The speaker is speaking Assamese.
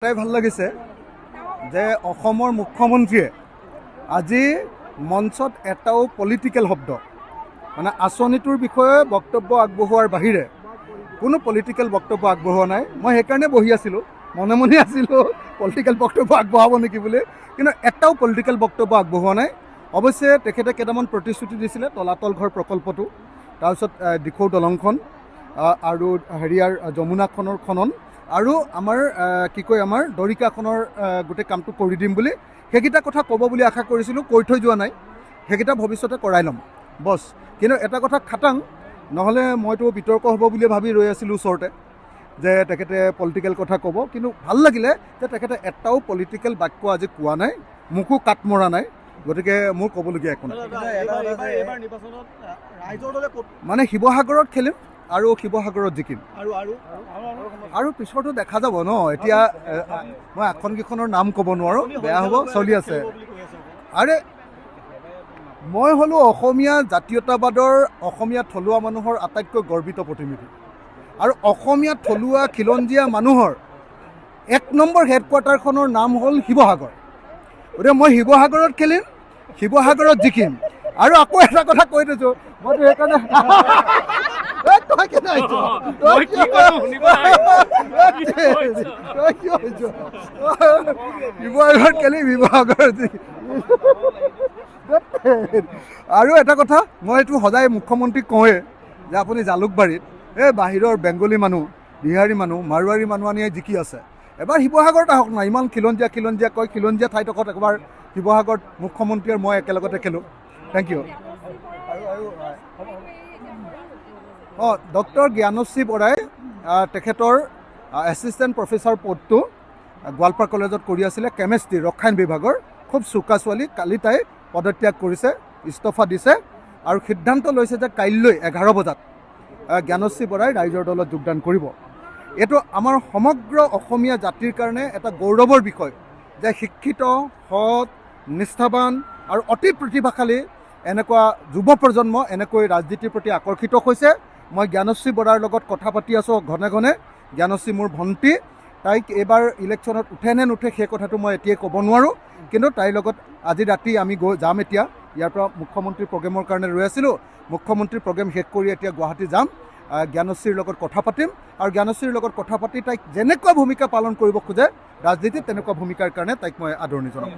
তাই ভাল লাগিছে যে অসমৰ মুখ্যমন্ত্ৰীয়ে আজি মঞ্চত এটাও পলিটিকেল শব্দ মানে আঁচনিটোৰ বিষয়ে বক্তব্য আগবঢ়োৱাৰ বাহিৰে কোনো পলিটিকেল বক্তব্য আগবঢ়োৱা নাই। মই সেইকাৰণে বহি আছিলোঁ, মনে মনে আছিলোঁ পলিটিকেল বক্তব্য আগবঢ়াব নেকি বুলি, কিন্তু এটাও পলিটিকেল বক্তব্য আগবঢ়োৱা নাই। অৱশ্যে তেখেতে কেইটামান প্ৰতিশ্ৰুতি দিছিলে, তলাতল ঘৰ প্ৰকল্পটো, তাৰপিছত দিখৌ দলংখন আৰু হেৰিয়াৰ যমুনাখনৰ খনন আৰু আমাৰ কি কয় আমাৰ দৰিকাখনৰ গোটেই কামটো কৰি দিম বুলি সেইকেইটা কথা ক'ব বুলি আশা কৰিছিলোঁ। কৈ থৈ যোৱা নাই, সেইকেইটা ভৱিষ্যতে কৰাই ল'ম বছ। কিন্তু এটা কথা খাটাং, নহ'লে মইতো বিতৰ্ক হ'ব বুলি ভাবি ৰৈ আছিলোঁ ওচৰতে যে তেখেতে পলিটিকেল কথা ক'ব, কিন্তু ভাল লাগিলে যে তেখেতে এটাও পলিটিকেল বাক্য আজি কোৱা নাই, মোকো কাট মৰা নাই। গতিকে মোৰ ক'বলগীয়া একো নাই। মানে শিৱসাগৰত খেলিম আৰু শিৱসাগৰত জিকিম আৰু পিছতো দেখা যাব ন। এতিয়া মই আসনকেইখনৰ নাম ক'ব নোৱাৰোঁ, বেয়া হ'ব, চলি আছে। আৰে মই হ'লোঁ অসমীয়া জাতীয়তাবাদৰ অসমীয়া থলুৱা মানুহৰ আটাইতকৈ গৰ্বিত প্ৰতিনিধি আৰু অসমীয়া থলুৱা খিলঞ্জীয়া মানুহৰ 1 নম্বৰ হেডকোৱাৰ্টাৰখনৰ নাম হ'ল শিৱসাগৰ। গতিকে মই শিৱসাগৰত খেলিম, শিৱসাগৰত জিকিম। আৰু আকৌ এটা কথা কৈ দিছোঁ, মইতো সেইকাৰণে শিৱসাগৰত খেলিম, শিৱসাগৰত আৰু এটা কথা মই এইটো সদায় মুখ্যমন্ত্ৰীক কওঁৱেই যে আপুনি জালুকবাৰীত এই বাহিৰৰ বেংগলী মানুহ, বিহাৰী মানুহ, মাৰোৱাৰী মানুহ আনি জিকি আছে, এবাৰ শিৱসাগৰত আহক না। ইমান খিলঞ্জীয়া খিলঞ্জীয়া কয়, খিলঞ্জীয়া ঠাইডোখৰত একবাৰ শিৱসাগৰত মুখ্যমন্ত্ৰী আৰু মই একেলগতে খেলোঁ। Thank U. ডক্টৰ জ্ঞানশ্ৰী বৰাই তেখেতৰ এছিষ্টেণ্ট প্ৰফেচাৰ পদটো গোৱালপাৰা কলেজত কৰি আছিলে, কেমেষ্ট্ৰি ৰসায়ন বিভাগৰ। খুব চোকা ছোৱালী, কালি তাই পদত্যাগ কৰিছে, ইস্তফা দিছে আৰু সিদ্ধান্ত লৈছে যে কাইলৈ 11 বজাত জ্ঞানশ্ৰী বৰাই ৰাইজৰ দলত যোগদান কৰিব। এইটো আমাৰ সমগ্ৰ অসমীয়া জাতিৰ কাৰণে এটা গৌৰৱৰ বিষয় যে শিক্ষিত, সৎ, নিষ্ঠাৱান আৰু অতি প্ৰতিভাশালী এনেকুৱা যুৱ প্ৰজন্ম এনেকৈ ৰাজনীতিৰ প্ৰতি আকৰ্ষিত হৈছে। মই জ্ঞানশ্ৰী বৰাৰ লগত কথা পাতি আছোঁ ঘনে ঘনে। জ্ঞানশ্ৰী মোৰ ভণ্টি, তাইক এইবাৰ ইলেকশ্যনত উঠে নে নুঠে সেই কথাটো মই এতিয়াই ক'ব নোৱাৰোঁ, কিন্তু তাইৰ লগত আজি ৰাতি আমি যাম। এতিয়া ইয়াৰ পৰা মুখ্যমন্ত্ৰীৰ প্ৰগ্ৰেমৰ কাৰণে ৰৈ আছিলোঁ, মুখ্যমন্ত্ৰীৰ প্ৰগ্ৰেম শেষ কৰি এতিয়া গুৱাহাটী যাম, জ্ঞানশ্ৰীৰ লগত কথা পাতিম আৰু জ্ঞানশ্ৰীৰ লগত কথা পাতি তাইক যেনেকুৱা ভূমিকা পালন কৰিব খোজে ৰাজনীতিত, তেনেকুৱা ভূমিকাৰ কাৰণে তাইক মই আদৰণি জনাম।